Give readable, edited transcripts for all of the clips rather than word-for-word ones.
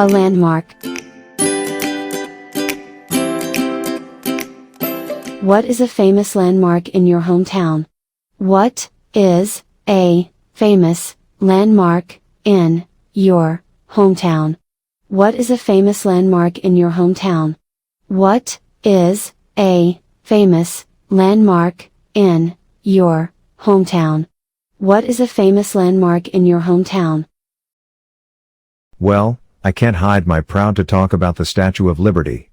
A landmark. What is a famous landmark in your hometown? What is a famous landmark in your hometown? What is a famous landmark in your hometown? What is a famous landmark in your hometown? What is a famous landmark in your hometown? Well, I can't hide my proud to talk about the Statue of Liberty.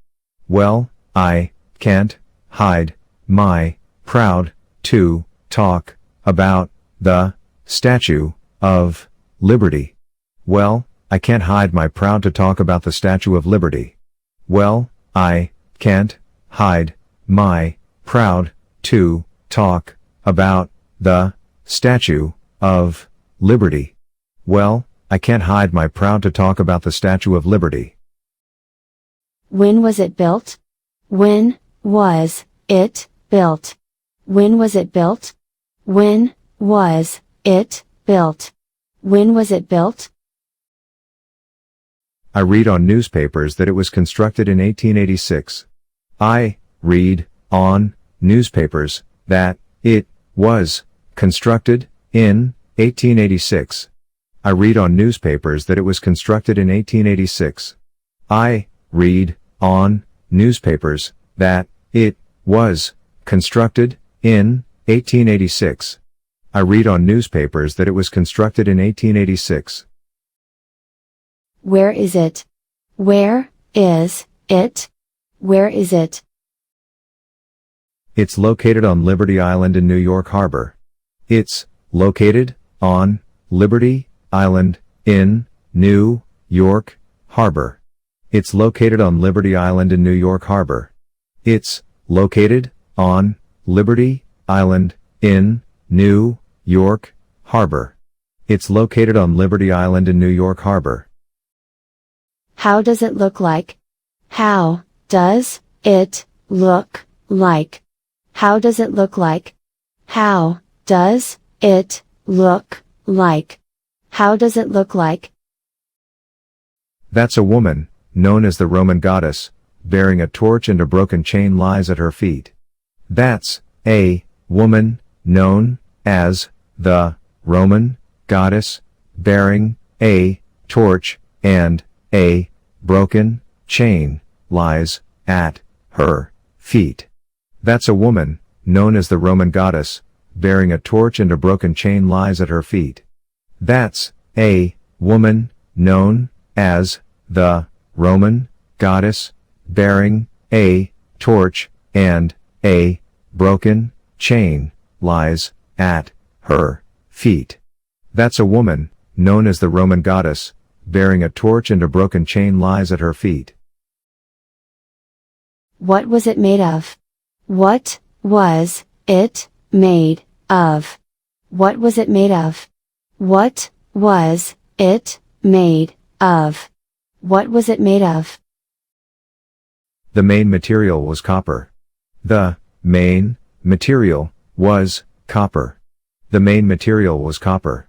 Well, I can't hide my proud to talk about the Statue of Liberty. Well, I can't hide my proud to talk about the Statue of Liberty. Well, I can't hide my proud to talk about the Statue of Liberty. Well, I can't hide my proud to talk about the Statue of Liberty. When was it built? When was it built? When was it built? When was it built? When was it built? I read on newspapers that it was constructed in 1886. I read on newspapers that it was constructed in 1886. I read on newspapers that it was constructed in 1886. I read on newspapers that it was constructed in 1886. I read on newspapers that it was constructed in 1886. Where is it? Where is it? Where is it? It's located on Liberty Island in New York Harbor. It's located on Liberty Island in New York Harbor. It's located on Liberty Island in New York Harbor. It's located on Liberty Island in New York Harbor. It's located on Liberty Island in New York Harbor. How does it look like? How does it look like? How does it look like? How does it look like? How does it look like? That's a woman, known as the Roman goddess, bearing a torch and a broken chain lies at her feet. That's a woman, known as the Roman goddess, bearing a torch and a broken chain lies at her feet. That's a woman, known as the Roman goddess, bearing a torch and a broken chain lies at her feet. That's a woman, known as the Roman goddess, bearing a torch and a broken chain lies at her feet. That's a woman, known as the Roman goddess, bearing a torch and a broken chain lies at her feet. What was it made of? What was it made of? What was it made of? What was it made of? What was it made of? The main material was copper. The main material was copper. The main material was copper.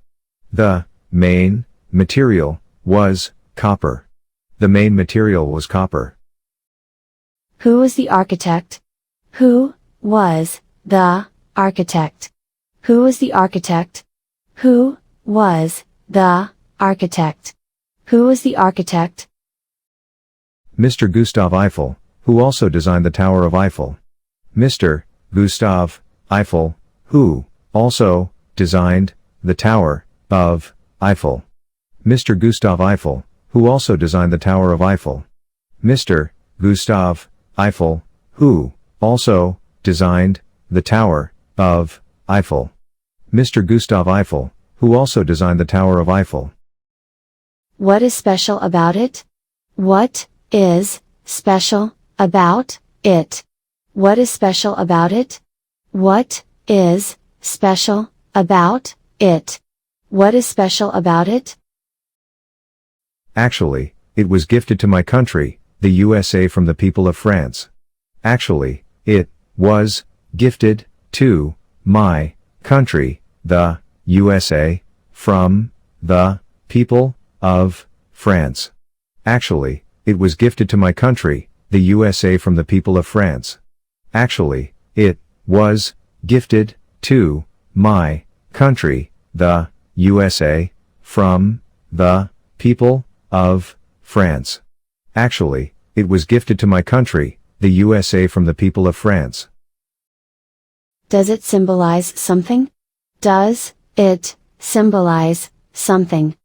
The main material was copper. The main material was copper. Who was the architect? Who was the architect? Who was the architect? Who was the architect? Who was the architect? Mr. Gustav Eiffel, who also designed the Tower of Eiffel. Mr. Gustav Eiffel, who also designed the Tower of Eiffel. Mr. Gustav Eiffel, who also designed the Tower of Eiffel. Mr. Gustav Eiffel, who also designed the Tower of Eiffel. Mr. Gustav Eiffel, who also designed the Tower of Eiffel. What is special about it? What is special about it? What is special about it? What is special about it? What is special about it? Actually, it was gifted to my country, the USA, from the people of France. Actually, it was gifted to my country, the USA, from the people of France. Actually, it was gifted to my country, the USA, from the people of France. Actually, it was gifted to my country, the USA, from the people of France. Actually, it was gifted to my country, the USA, from the people of France. Does it symbolize something? Does it symbolize something?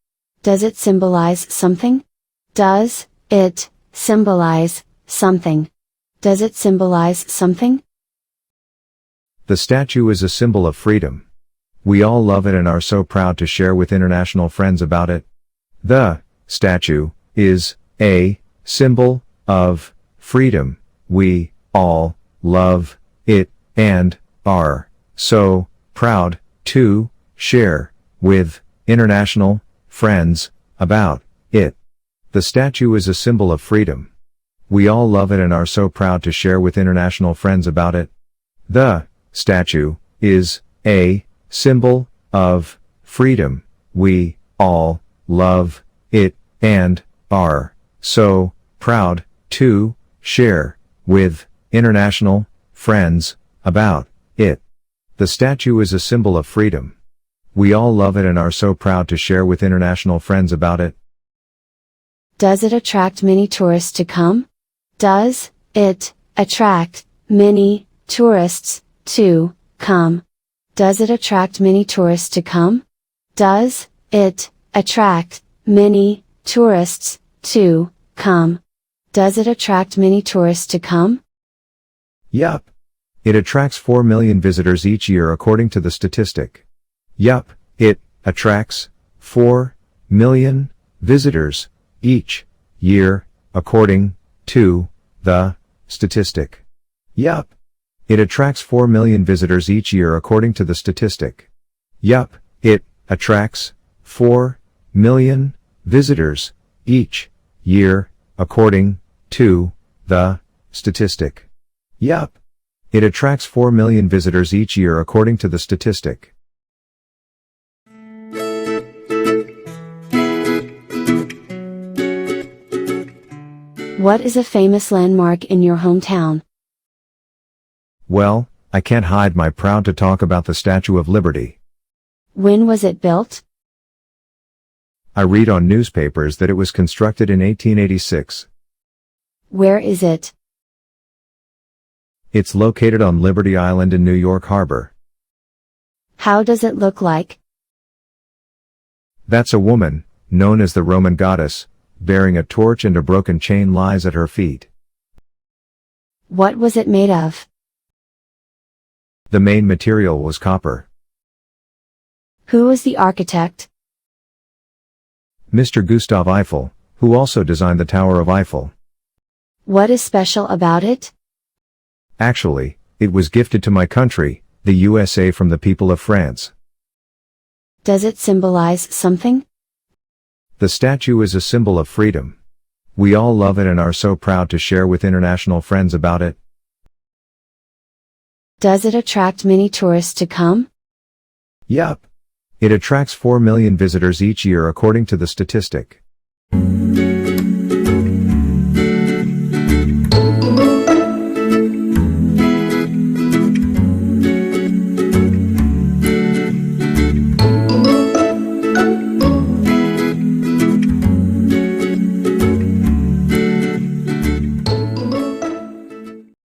Does it symbolize something? Does it symbolize something? Does it symbolize something? The statue is a symbol of freedom. We all love it and are so proud to share with international friends about it. The statue is a symbol of freedom. We all love it and are so proud to share with international friends about it. The statue is a symbol of freedom. We all love it and are so proud to share with international friends about it. The statue is a symbol of freedom. We all love it and are so proud to share with international friends about it. The statue is a symbol of freedom. We all love it and are so proud to share with international friends about it. Does it attract many tourists to come? Does it attract many tourists to come? Does it attract many tourists to come? Does it attract many tourists to come? Does it attract many tourists to come? Yup. It attracts 4 million visitors each year according to the statistic. Yup, it attracts 4 million visitors each year according to the statistic. Yup. It attracts 4 million visitors each year according to the statistic. Yup, it attracts 4 million visitors each year according to the statistic. Yup. It attracts 4 million visitors each year according to the statistic. What is a famous landmark in your hometown? Well, I can't hide my pride to talk about the Statue of Liberty. When was it built? I read on newspapers that it was constructed in 1886. Where is it? It's located on Liberty Island in New York Harbor. How does it look like? That's a woman, known as the Roman goddess, bearing a torch and a broken chain lies at her feet. What was it made of? The main material was copper. Who was the architect? Mr. Gustav Eiffel, who also designed the Tower of Eiffel. What is special about it? Actually, it was gifted to my country, the USA, from the people of France. Does it symbolize something? The statue is a symbol of freedom. We all love it and are so proud to share with international friends about it. Does it attract many tourists to come? Yup. It attracts 4 million visitors each year according to the statistic.